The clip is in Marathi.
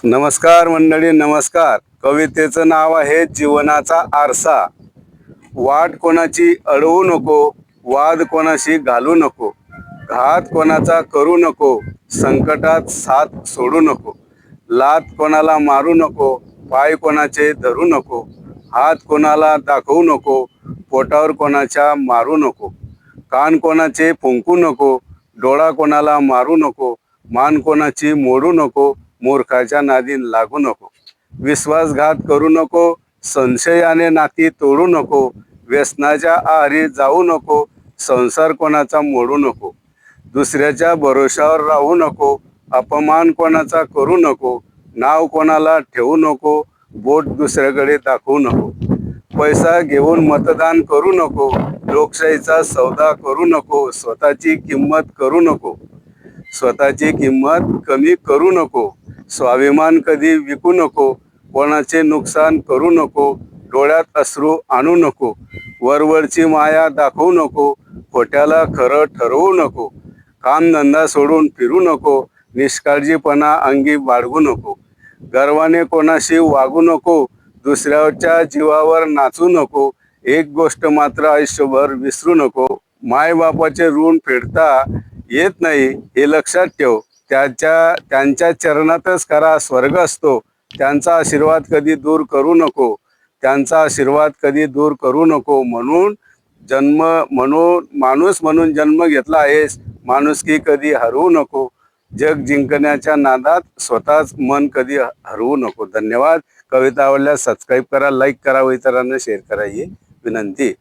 नमस्कार मंडळी, नमस्कार. कवितेचं नाव आहे जीवनाचा आरसा. वाट कोणाची अडवू नको, वाद कोणाशी घालू नको, घात कोणाचा करू नको, संकटात साथ सोडू नको, लात कोणाला मारू नको, पाय कोणाचे धरू नको, हात कोणाला दाखवू नको, पोटावर कोणाच्या मारू नको, कान कोणाचे फुंकू नको, डोळा कोणाला मारू नको, मान कोणाची मोडू नको, मूर्खाच्या नादी लागू नको, विश्वासघात करू नको, संशयाने नाती तोडू नको, व्यसनाच्या आहारी जाऊ नको, संसार कोणाचा मोडू नको, दुसऱ्याच्या भरोशावर राहू नको, अपमान कोणाचा करू नको, नाव कोणाला ठेवू नको, बोट दुसऱ्याकडे दाखवू नको, पैसा घेऊन मतदान करू नको, लोकशाहीचा सौदा करू नको, स्वतःची किंमत करू नको, स्वतःची किंमत कमी करू नको, स्वाभिमान कधी विकू नको, कोणाचे नुकसान करू नको, डोळ्यात अश्रू आणू नको, वरवरची माया दाखवू नको, खोट्याला खरं ठरवू नको, कामधंदा सोडून फिरू नको, निष्काळजीपणा अंगी बाळगू नको, गर्वाने कोणाशी वागू नको, दुसऱ्याच्या जीवावर नाचू नको, एक गोष्ट मात्र आयुष्यभर विसरू नको, मायबापाचे ऋण फेडता येत नाही हे लक्षात ठेव. त्यांच्या चरणातच खरा स्वर्ग असतो. त्यांचा आशीर्वाद कधी दूर करू नको, त्यांचा आशीर्वाद कधी दूर करू नको. म्हणून माणूस म्हणून जन्म घेतला आहेस, माणुसकी कधी हरवू नको. जग जिंकण्याच्या नादात स्वतःच मन कधी हरवू नको. धन्यवाद. कविता आवडल्यास सबस्क्राईब करा, लाईक करा व इतरांना शेअर करा ही विनंती.